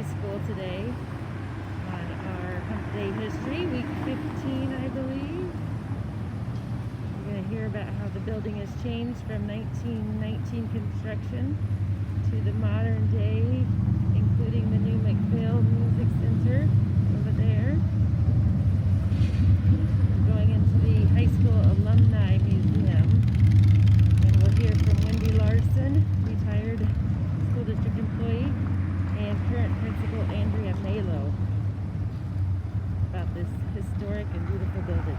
School today on our Hump Day history, week 15, I believe. We're going to hear about how the building has changed from 1919 construction to the modern day, including the new McPhail Music Center over there. We're going into the high school Alumni Museum, and we'll hear from Wendy Larson, retired school district employee, and current principal Andrea Malo about this historic and beautiful building.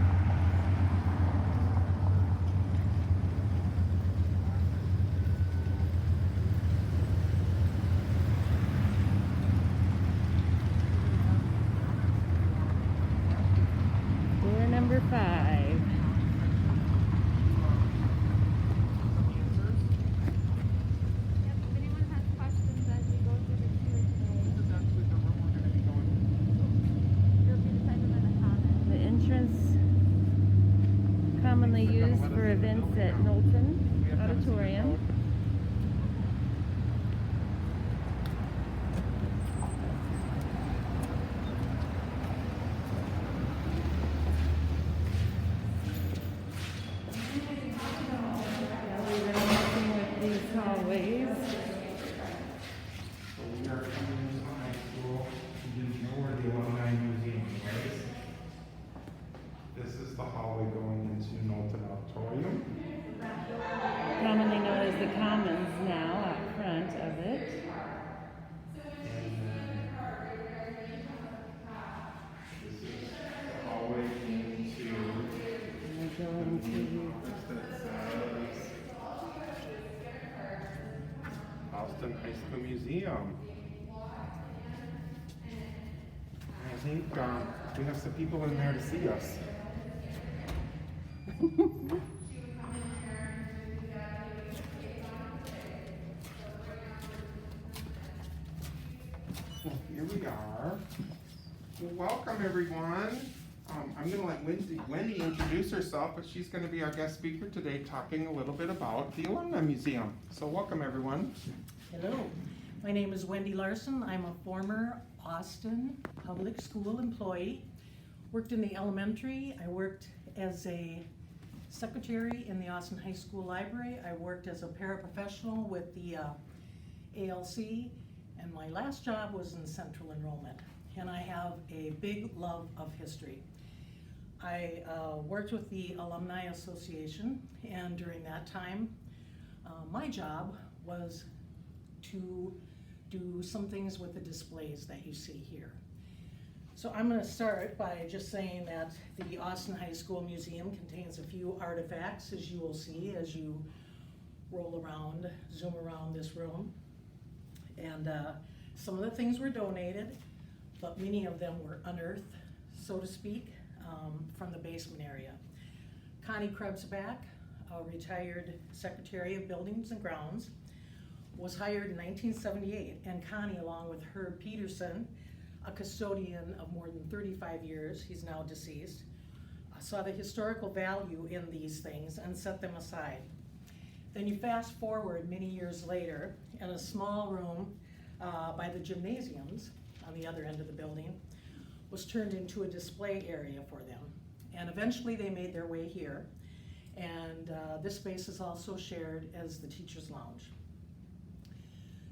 Door number 5. Commonly used for events at Knowlton Auditorium. We're working with these hallways. So we are coming into high school. You know where the Alumni Museum is. This is the hallway going into Knowlton Auditorium. Commonly known as the Commons now, out front of it. And then this is the hallway into And we go into that says Austin High School Museum. I think we have some people in there to see us. Well, here we are. Well, welcome everyone. I'm going to let Wendy introduce herself, but she's going to be our guest speaker today, talking a little bit about the Alumni Museum. So welcome everyone. Hello, my name is Wendy Larson. I'm a former Austin public school employee. Worked in the elementary. I worked as a secretary in the Austin High School Library. I worked as a paraprofessional with the ALC, and my last job was in central enrollment. And I have a big love of history. I worked with the Alumni Association, and during that time, my job was to do some things with the displays that you see here. So I'm going to start by just saying that the Austin High School Museum contains a few artifacts, as you will see as you roll around, zoom around this room. And some of the things were donated, but many of them were unearthed, so to speak, from the basement area. Connie Krebsbach, a retired Secretary of Buildings and Grounds, was hired in 1978, and Connie, along with Herb Peterson, a custodian of more than 35 years, he's now deceased, saw the historical value in these things and set them aside. Then you fast forward many years later, in a small room by the gymnasiums on the other end of the building was turned into a display area for them. And eventually they made their way here. And this space is also shared as the teacher's lounge.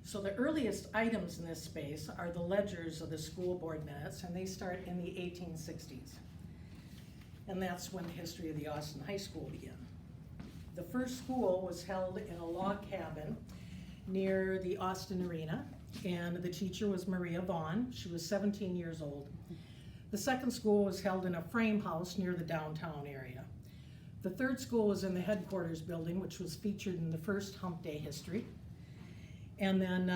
So the earliest items in this space are the ledgers of the school board minutes, and they start in the 1860s. And that's when the history of the Austin High School began. The first school was held in a log cabin near the Austin Arena, and the teacher was Maria Vaughn. She was 17 years old. The second school was held in a frame house near the downtown area. The third school was in the headquarters building, which was featured in the first Hump Day history. And then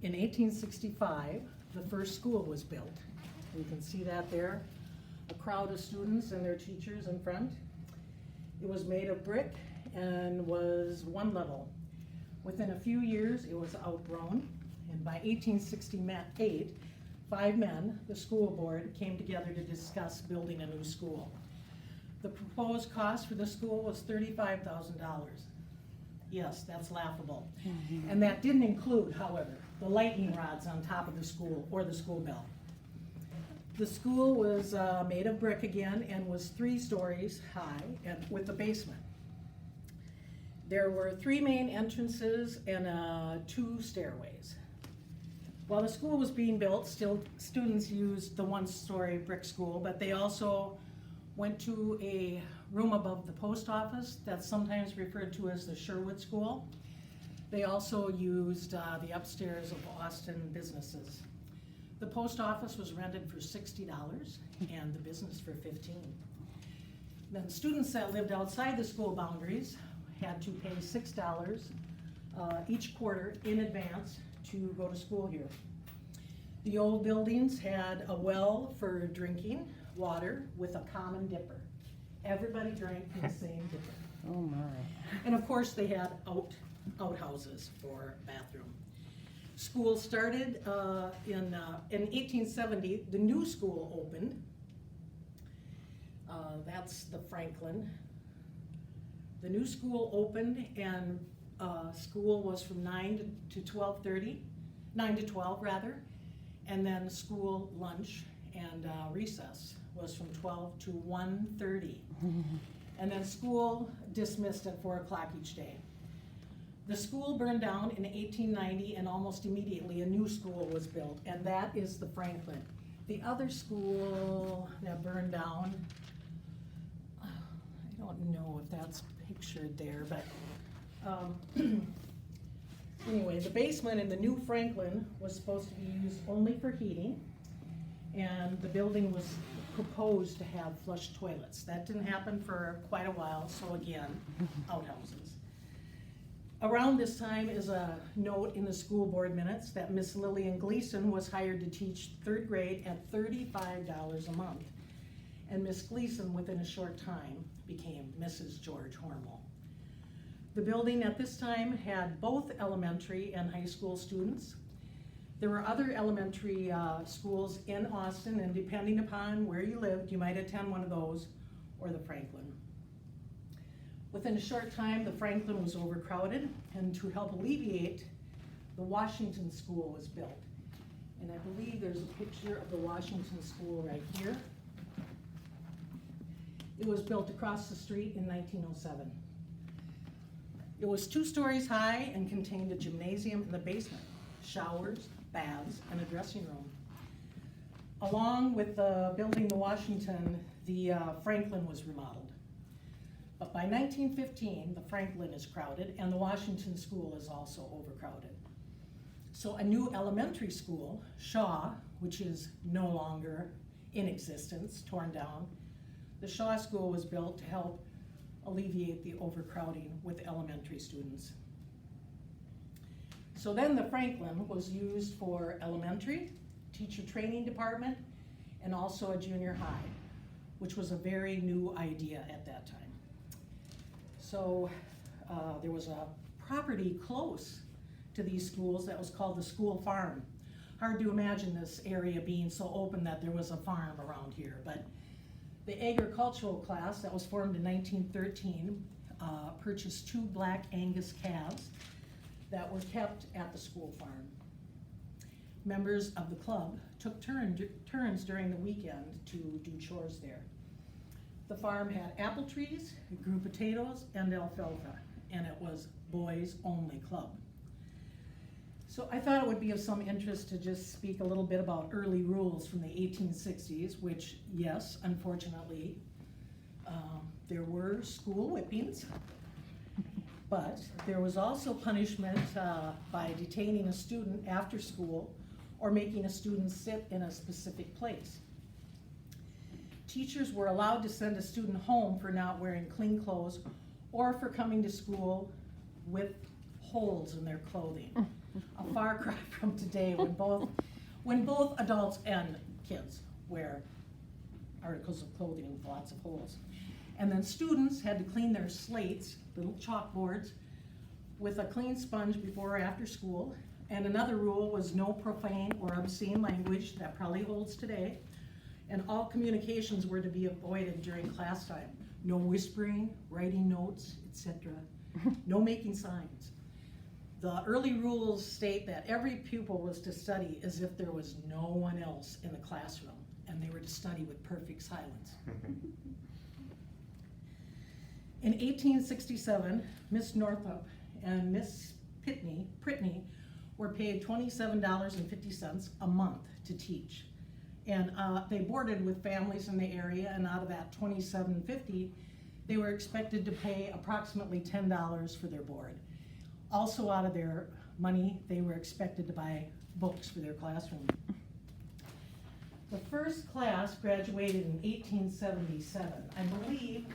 in 1865, the first school was built. You can see that there, a crowd of students and their teachers in front. It was made of brick and was one level. Within a few years, it was outgrown, and by 1868, 5 men, the school board, came together to discuss building a new school. The proposed cost for the school was $35,000. Yes, that's laughable. And that didn't include, however, the lightning rods on top of the school, or the school bell. The school was made of brick again and was 3 stories high and with a basement. There were 3 main entrances and 2 stairways. While the school was being built, still students used the 1-story brick school, but they also went to a room above the post office that's sometimes referred to as the Sherwood School. They also used the upstairs of Austin businesses. The post office was rented for $60 and the business for $15. Then students that lived outside the school boundaries had to pay $6 each quarter in advance to go to school here. The old buildings had a well for drinking water with a common dipper. Everybody drank from the same dipper. Oh my. And of course, they had outhouses for bathroom. School started in 1870. The new school opened. That's the Franklin. The new school opened, and school was from 9 to 12:30, 9 to 12 rather, and then school lunch and recess was from 12 to 1:30. And then school dismissed at 4 o'clock each day. The school burned down in 1890, and almost immediately a new school was built, and that is the Franklin. The other school that burned down, I don't know if that's pictured there, but anyway, the basement in the new Franklin was supposed to be used only for heating, and the building was proposed to have flush toilets. That didn't happen for quite a while, so again, outhouses. Around this time is a note in the school board minutes that Miss Lillian Gleason was hired to teach 3rd grade at $35 a month. And Miss Gleason, within a short time, became Mrs. George Hormel. The building at this time had both elementary and high school students. There were other elementary schools in Austin, and depending upon where you lived, you might attend one of those or the Franklin. Within a short time, the Franklin was overcrowded, and to help alleviate, the Washington School was built. And I believe there's a picture of the Washington School right here. It was built across the street in 1907. It was 2 stories high and contained a gymnasium in the basement, showers, baths, and a dressing room. Along with building the Washington, the Franklin was remodeled. But by 1915, the Franklin is crowded, and the Washington School is also overcrowded. So a new elementary school, Shaw, which is no longer in existence, torn down, the Shaw School was built to help alleviate the overcrowding with elementary students. So then the Franklin was used for elementary, teacher training department, and also a junior high, which was a very new idea at that time. So there was a property close to these schools that was called the school farm. Hard to imagine this area being so open that there was a farm around here, but the agricultural class that was formed in 1913 purchased 2 black Angus calves that were kept at the school farm. Members of the club took turns during the weekend to do chores there. The farm had apple trees, it grew potatoes, and alfalfa, and it was boys only club. So I thought it would be of some interest to just speak a little bit about early rules from the 1860s, which, yes, unfortunately, there were school whippings, but there was also punishment by detaining a student after school or making a student sit in a specific place. Teachers were allowed to send a student home for not wearing clean clothes or for coming to school with holes in their clothing. A far cry from today when both adults and kids wear articles of clothing with lots of holes. And then students had to clean their slates, little chalkboards, with a clean sponge before or after school. And another rule was no profane or obscene language, that probably holds today. And all communications were to be avoided during class time. No whispering, writing notes, etc. No making signs. The early rules state that every pupil was to study as if there was no one else in the classroom, and they were to study with perfect silence. In 1867, Miss Northup and Miss Pitney were paid $27.50 a month to teach. And they boarded with families in the area, and out of that $27.50, they were expected to pay approximately $10 for their board. Also out of their money, they were expected to buy books for their classroom. The first class graduated in 1877. I believe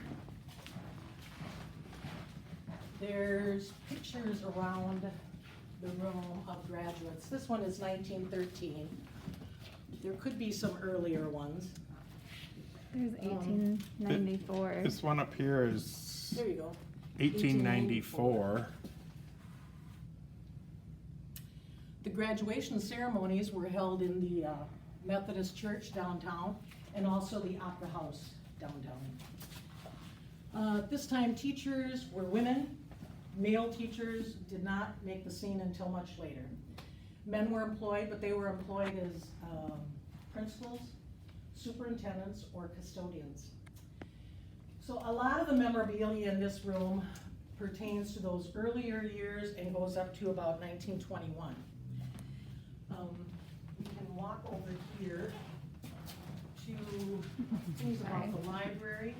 there's pictures around the room of graduates. This one is 1913. There could be some earlier ones. There's 1894. This one up here is There you go. 1894. The graduation ceremonies were held in the Methodist Church downtown and also the Opera House downtown. This time teachers were women. Male teachers did not make the scene until much later. Men were employed, but they were employed as principals, superintendents, or custodians. So a lot of the memorabilia in this room pertains to those earlier years and goes up to about 1921. We can walk over here to things about the library.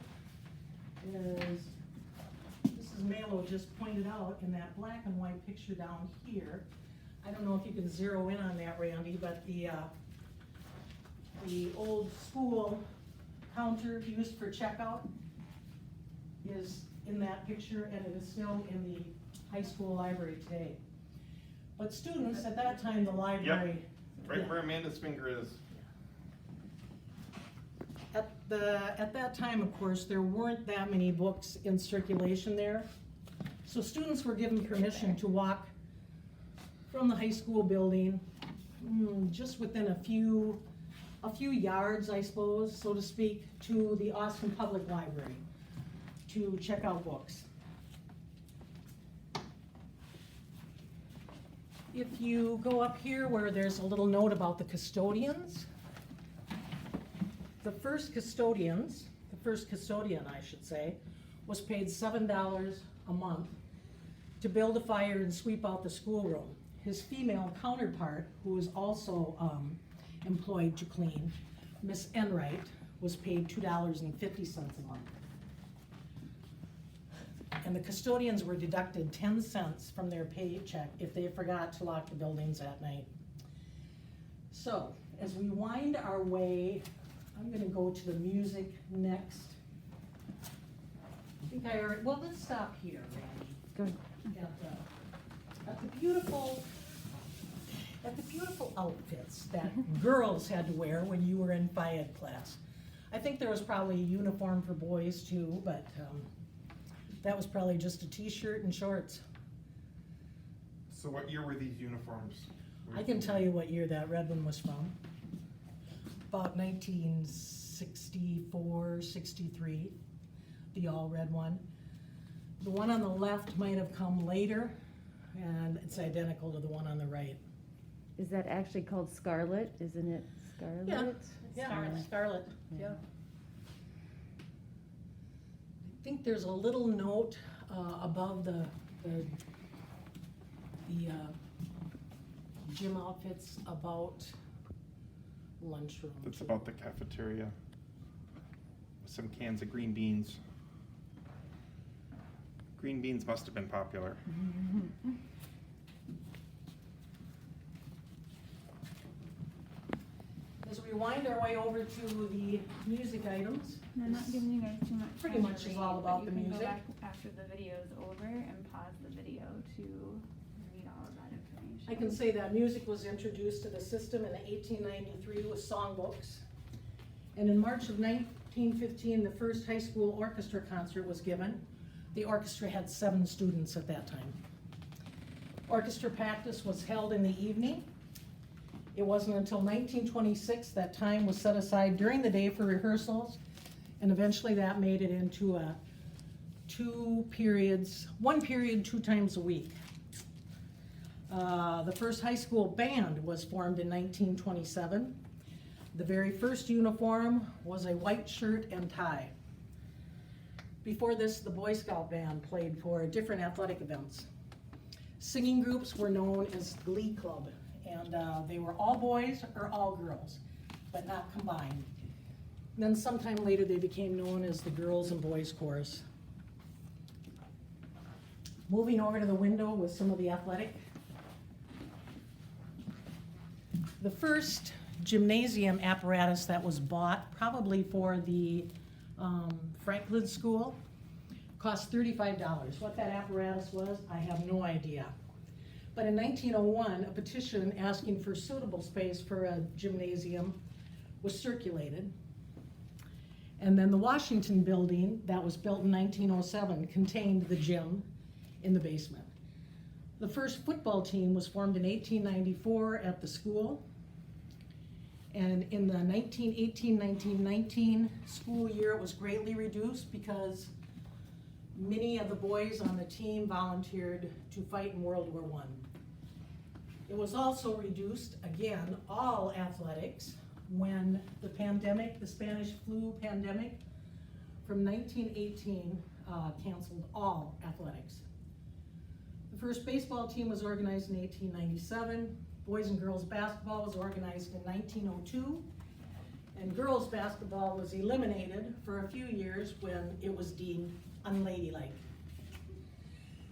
Is Mrs. Malo just pointed out in that black and white picture down here. I don't know if you can zero in on that, Randy, but the old school counter used for checkout is in that picture, and it is still in the high school library today. But students, at that time, the library. Right where Amanda's finger is. At that time, of course, there weren't that many books in circulation there. So students were given permission to walk from the high school building, just within a few yards, I suppose, so to speak, to the Austin Public Library to check out books. If you go up here where there's a little note about the custodians, the first custodian, I should say, was paid $7 a month to build a fire and sweep out the schoolroom. His female counterpart, who was also employed to clean, Miss Enright, was paid $2.50 a month. And the custodians were deducted 10 cents from their paycheck if they forgot to lock the buildings at night. So, as we wind our way, I'm gonna go to the music next. I think I already, well, let's stop here, Randy. Good. At the beautiful outfits that girls had to wear when you were in Phi Ed class. I think there was probably a uniform for boys too, but that was probably just a t-shirt and shorts. So what year were these uniforms? I can tell you what year that red one was from. About 1964, 63, the all red one. The one on the left might have come later, and it's identical to the one on the right. Is that actually called scarlet? Isn't it scarlet? Yeah, scarlet, yeah. I think there's a little note above the gym outfits about lunchroom. It's about the cafeteria. Some cans of green beans. Green beans must have been popular. As we wind our way over to the music items, And I'm not giving you guys too much. Pretty time much to is read, all about but the you can music. go back after the video is over and pause the video to read all of that information. I can say that music was introduced to the system in 1893 with songbooks. And in March of 1915, the first high school orchestra concert was given. The orchestra had 7 students at that time. Orchestra practice was held in the evening. It wasn't until 1926 that time was set aside during the day for rehearsals, and eventually that made it into a 1 period 2 times a week. The first high school band was formed in 1927. The very first uniform was a white shirt and tie. Before this, the Boy Scout band played for different athletic events. Singing groups were known as Glee Club, and they were all boys or all girls, but not combined. Then sometime later, they became known as the Girls and Boys Chorus. Moving over to the window with some of the athletic. The first gymnasium apparatus that was bought, probably for the Franklin School, cost $35. What that apparatus was, I have no idea. But in 1901, a petition asking for suitable space for a gymnasium was circulated. And then the Washington building that was built in 1907 contained the gym in the basement. The first football team was formed in 1894 at the school. And in the 1918-1919 school year, it was greatly reduced because many of the boys on the team volunteered to fight in World War I. It was also reduced, again, all athletics, when the pandemic, the Spanish flu pandemic from 1918 canceled all athletics. The first baseball team was organized in 1897. Boys and girls basketball was organized in 1902. And girls basketball was eliminated for a few years when it was deemed unladylike.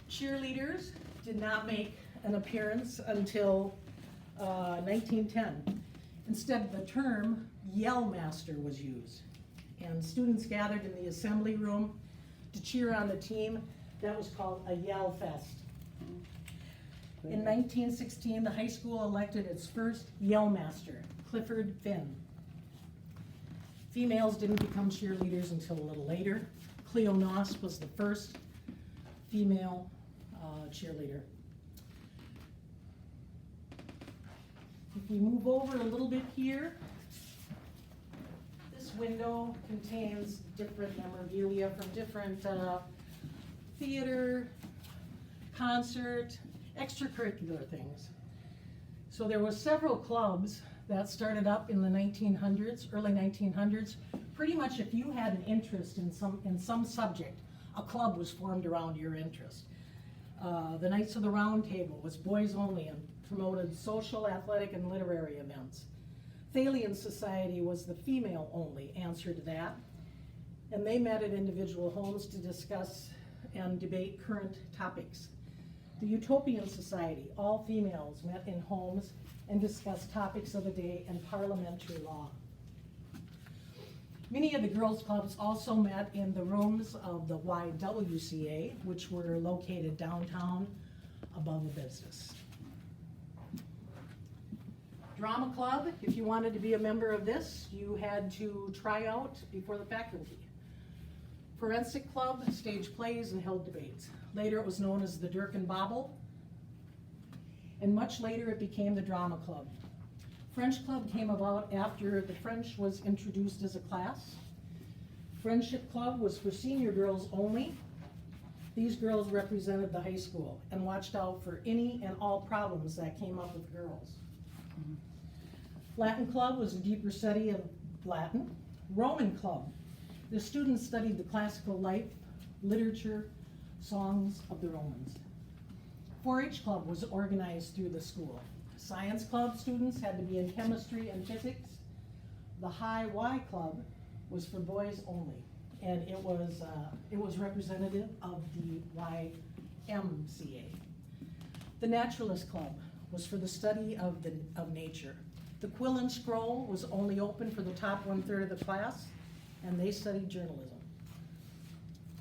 Cheerleaders did not make an appearance until 1910. Instead, the term yell master was used. And students gathered in the assembly room to cheer on the team. That was called a yell fest. In 1916, the high school elected its first yell master, Clifford Finn. Females didn't become cheerleaders until a little later. Cleo Noss was the first female cheerleader. If we move over a little bit here, this window contains different memorabilia from different theater, concert, extracurricular things. So there were several clubs that started up in the 1900s, early 1900s. Pretty much if you had an interest in some subject, a club was formed around your interest. The Knights of the Round Table was boys only and promoted social, athletic, and literary events. Thalian Society was the female only answer to that. And they met at individual homes to discuss and debate current topics. The Utopian Society, all females, met in homes and discussed topics of the day and parliamentary law. Many of the girls' clubs also met in the rooms of the YWCA, which were located downtown above the business. Drama Club, if you wanted to be a member of this, you had to try out before the faculty. Forensic Club staged plays and held debates. Later it was known as the Dirk and Bobble, and much later it became the Drama Club. French Club came about after the French was introduced as a class. Friendship Club was for senior girls only. These girls represented the high school and watched out for any and all problems that came up with girls. Latin Club was a deeper study of Latin. Roman Club, the students studied the classical life, literature, songs of the Romans. 4-H Club was organized through the school. Science Club students had to be in chemistry and physics. The High Y Club was for boys only, and it was representative of the YMCA. The Naturalist Club was for the study of nature. The Quill and Scroll was only open for the top 1/3 of the class, and they studied journalism.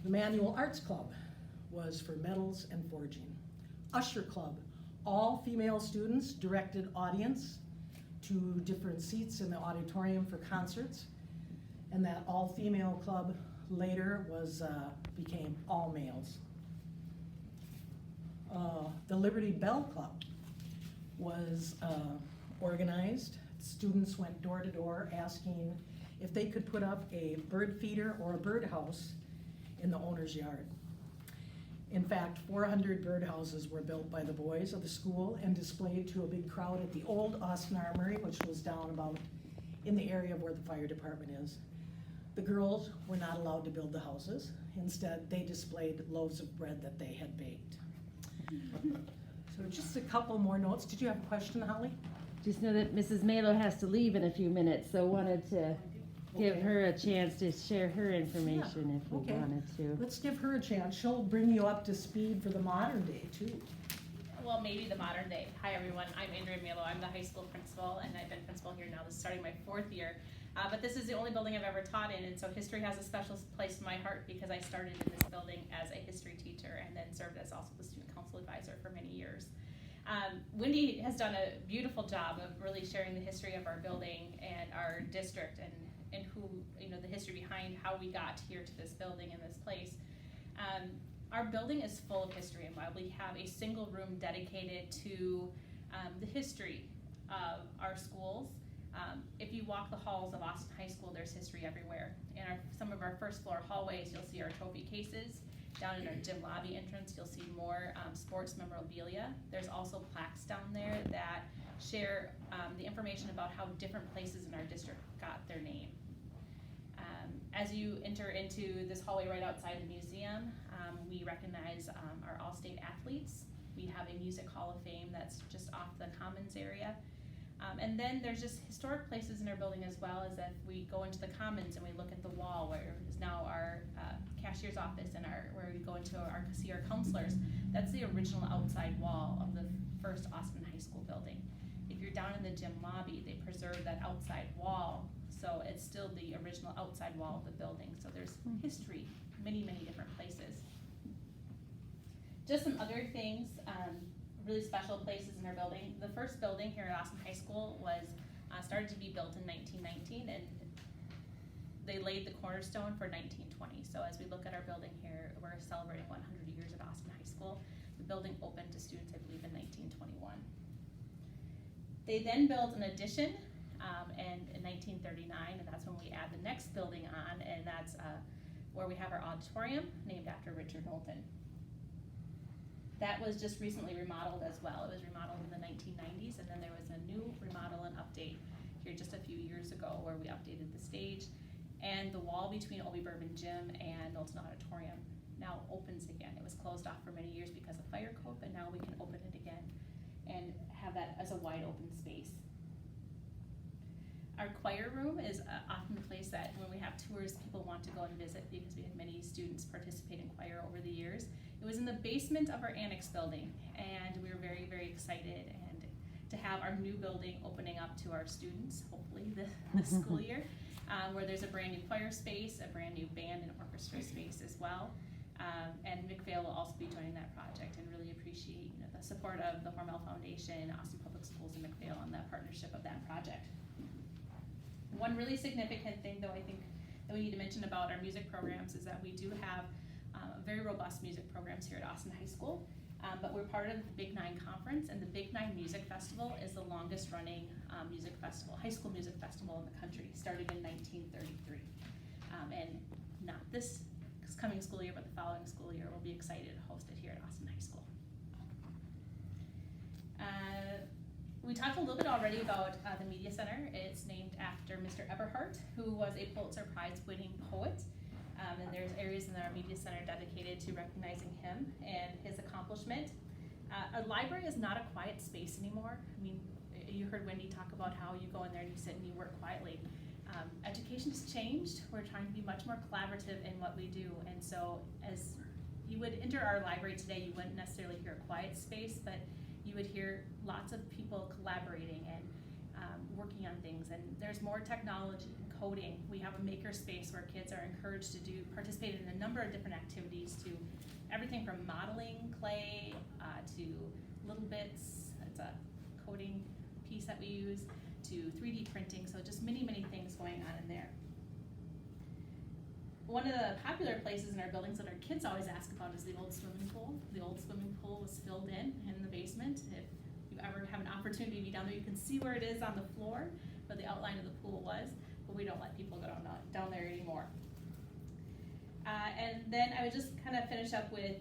The Manual Arts Club was for metals and forging. Usher Club, all female students directed audience to different seats in the auditorium for concerts, and that all-female club later became all males. The Liberty Bell Club was organized. Students went door to door asking if they could put up a bird feeder or a birdhouse in the owner's yard. In fact, 400 birdhouses were built by the boys of the school and displayed to a big crowd at the old Austin Armory, which was down about in the area of where the fire department is. The girls were not allowed to build the houses. Instead, they displayed loaves of bread that they had baked. So just a couple more notes. Did you have a question, Holly? Just know that Mrs. Malo has to leave in a few minutes, so wanted to give Okay. her a chance to share her information if we okay. wanted to. Let's give her a chance. She'll bring you up to speed for the modern day too. Well, maybe the modern day. Hi everyone, I'm Andrea Malo. I'm the high school principal, and I've been principal here now. This is starting my 4th year. But this is the only building I've ever taught in, and so history has a special place in my heart because I started in this building as a history teacher and then served as also the student council advisor for many years. Wendy has done a beautiful job of really sharing the history of our building and our district and who, you know, the history behind how we got here to this building and this place. Our building is full of history, and while we have a single room dedicated to the history of our schools, if you walk the halls of Austin High School, there's history everywhere. In some of our first floor hallways, you'll see our trophy cases. Down in our gym lobby entrance, you'll see more sports memorabilia. There's also plaques down there that share the information about how different places in our district got their name. As you enter into this hallway right outside the museum, we recognize our all-state athletes. We have a music hall of fame that's just off the commons area. And then there's just historic places in our building as well, as if we go into the commons and we look at the wall where is now our cashier's office and where we go into see our counselors. That's the original outside wall of the first Austin High School building. If you're down in the gym lobby, they preserve that outside wall, so it's still the original outside wall of the building. So there's history, many, many different places. Just some other things, really special places in our building. The first building here at Austin High School was started to be built in 1919, and they laid the cornerstone for 1920. So as we look at our building here, we're celebrating 100 years at Austin High School. The building opened to students, I believe, in 1921. They then built an addition and in 1939, and that's when we add the next building on, and that's where we have our auditorium named after Richard Knowlton. That was just recently remodeled as well. It was remodeled in the 1990s, and then there was a new remodel and update here just a few years ago where we updated the stage, and the wall between Obi Bourbon Gym and Knowlton Auditorium now opens again. It was closed off for many years because of fire code, but now we can open it again and have that as a wide open space. Our choir room is often a place that when we have tours, people want to go and visit because we had many students participate in choir over the years. It was in the basement of our annex building, and we were very, very excited and to have our new building opening up to our students, hopefully this school year, where there's a brand new choir space, a brand new band and orchestra space as well. And McPhail will also be joining that project, and really appreciate the support of the Hormel Foundation, Austin Public Schools, and McPhail on that partnership of that project. One really significant thing, though, I think that we need to mention about our music programs is that we do have very robust music programs here at Austin High School, but we're part of the Big 9 Conference, and the Big 9 Music Festival is the longest running music festival, high school music festival in the country, started in 1933. And not this coming school year, but the following school year, we'll be excited to host it here at Austin High School. We talked a little bit already about the Media Center. It's named after Mr. Eberhardt, who was a Pulitzer Prize winning poet. And there's areas in our Media Center dedicated to recognizing him and his accomplishment. A library is not a quiet space anymore. I mean, you heard Wendy talk about how you go in there and you sit and you work quietly. Education has changed. We're trying to be much more collaborative in what we do. And so as you would enter our library today, you wouldn't necessarily hear a quiet space, but you would hear lots of people collaborating and working on things. And there's more technology and coding. We have a maker space where kids are encouraged to participate in a number of different activities, to everything from modeling clay to little bits. It's a coding piece that we use, to 3D printing. So just many, many things going on in there. One of the popular places in our buildings that our kids always ask about is the old swimming pool. The old swimming pool was filled in the basement. If you ever have an opportunity to be down there, you can see where it is on the floor, where the outline of the pool was, but we don't let people go down there anymore. And then I would just kind of finish up with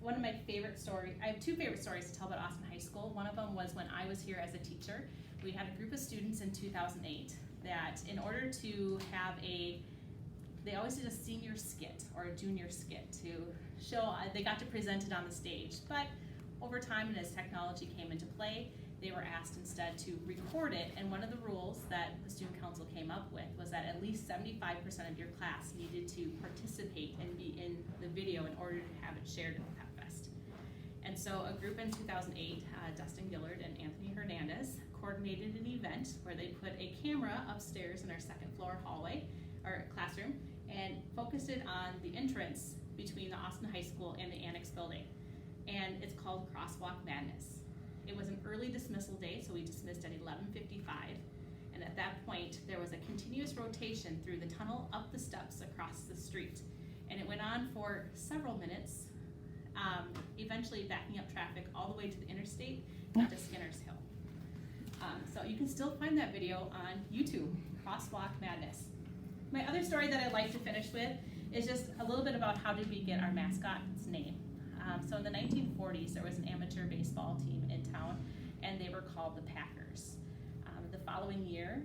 one of my favorite stories, I have two favorite stories to tell about Austin High School. One of them was when I was here as a teacher. We had a group of students in 2008 that in order to have they always did a senior skit or a junior skit to show, they got to present it on the stage. But over time and as technology came into play, they were asked instead to record it, and one of the rules that the student council came up with was that at least 75% of your class needed to participate and be in the video in order to have it shared at the Pep Fest. And so a group in 2008, Dustin Gillard and Anthony Hernandez, coordinated an event where they put a camera upstairs in our second floor hallway, or classroom, and focused it on the entrance between the Austin High School and the Annex building. And it's called Crosswalk Madness. It was an early dismissal day, so we dismissed at 11:55. And at that point, there was a continuous rotation through the tunnel, up the steps, across the street. And it went on for several minutes, eventually backing up traffic all the way to the interstate and to Skinner's Hill. So you can still find that video on YouTube, Crosswalk Madness. My other story that I'd like to finish with is just a little bit about how did we get our mascot's name. So in the 1940s, there was an amateur baseball team in town, and they were called the Packers. The following year,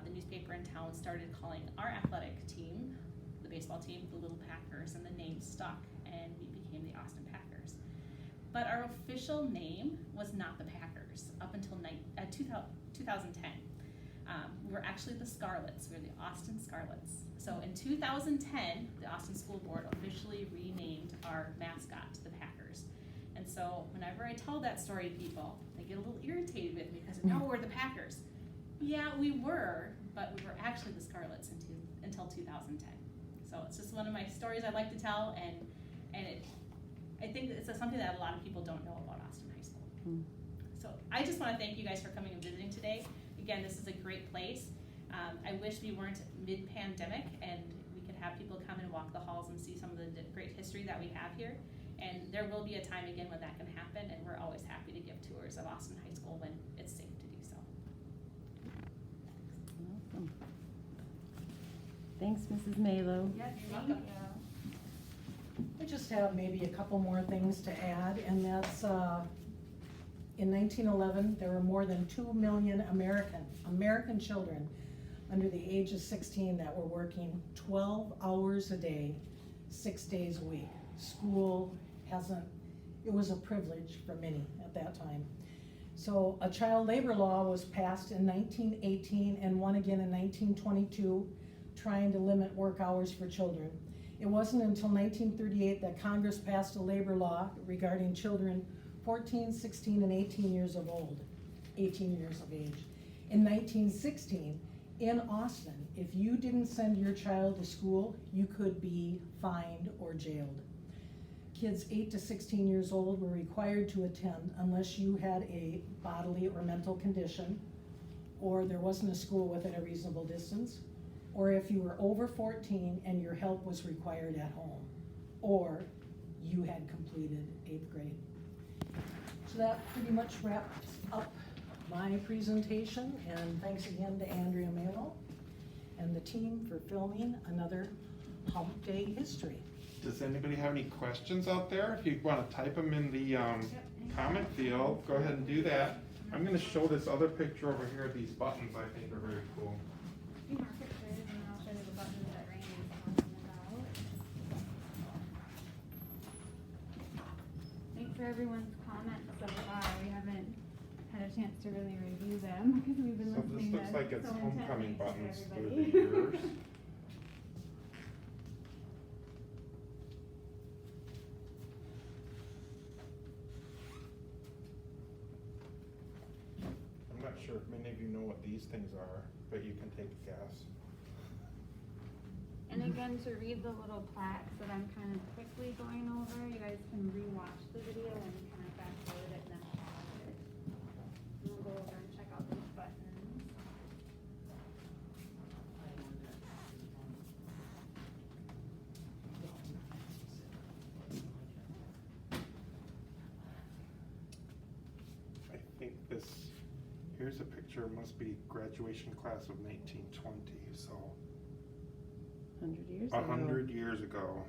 the newspaper in town started calling our athletic team, the baseball team, the Little Packers, and the name stuck, and we became the Austin Packers. But our official name was not the Packers up until 2010. We were actually the Scarlets. We were the Austin Scarlets. So in 2010, the Austin School Board officially renamed our mascot to the Packers. And so whenever I tell that story to people, they get a little irritated with me because no, we're the Packers. Yeah, we were, but we were actually the Scarlets until 2010. So it's just one of my stories I like to tell, and I think it's something that a lot of people don't know about Austin High School. So I just want to thank you guys for coming and visiting today. Again, this is a great place. I wish we weren't mid-pandemic and we could have people come and walk the halls and see some of the great history that we have here. And there will be a time again when that can happen, and we're always happy to give tours of Austin High School when it's safe to do so. Awesome. Thanks, Mrs. Malo. Yes, You're thank welcome. you. I just have maybe a couple more things to add, and that's, in 1911, there were more than 2 million American children under the age of 16 that were working 12 hours a day, 6 days a week. School it was a privilege for many at that time. So a child labor law was passed in 1918 and one again in 1922, trying to limit work hours for children. It wasn't until 1938 that Congress passed a labor law regarding children 14, 16, and 18 years of age. In 1916, in Austin, if you didn't send your child to school, you could be fined or jailed. Kids 8 to 16 years old were required to attend unless you had a bodily or mental condition, or there wasn't a school within a reasonable distance, or if you were over 14 and your help was required at home, or you had completed 8th grade. So that pretty much wraps up my presentation, and thanks again to Andrea Malo and the team for filming another Hump Day history. Does anybody have any questions out there? If you want to type them in the comment field, go ahead and do that. I'm going to show this other picture over here. These buttons I think are very cool. A few more pictures, and then I'll show you the buttons that Randy's talking about. Thanks for everyone's comments so far. We haven't had a chance to really review them because we've been So this listening looks to like it's so homecoming intently buttons to through the everybody. years. I'm not sure if many of you know what these things are, but you can take a guess. And again, to read the little plaques that I'm kind of quickly going over, you guys can re-watch the video and kind of fast forward it and then pause it. And we'll go over and check out those buttons. I think here's a picture, must be graduation class of 1920, so 100 years ago. 100 years ago.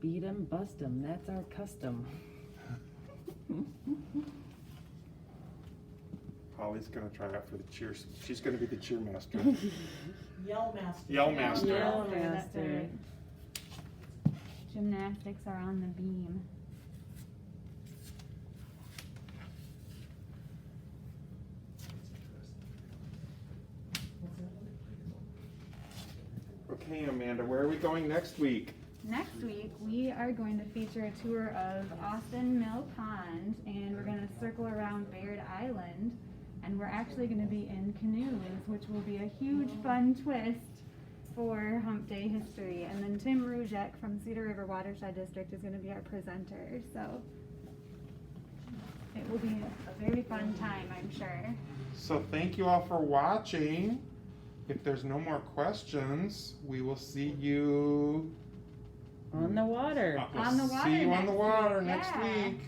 Beat 'em, bust 'em, that's our custom. Holly's gonna try out for the cheers. She's gonna be the cheer master. Yell master. Yell master. Yell That's master. right. Gymnastics are on the beam. Okay, Amanda, where are we going next week? Next week, we are going to feature a tour of Austin Mill Pond, and we're gonna circle around Baird Island, and we're actually gonna be in canoes, which will be a huge fun twist for Hump Day history. And then Tim Rujek from Cedar River Watershed District is gonna be our presenter, so it will be a very fun time, I'm sure. So thank you all for watching. If there's no more questions, we will see you On the water. we'll On the water see you on next the water week, next yeah. week.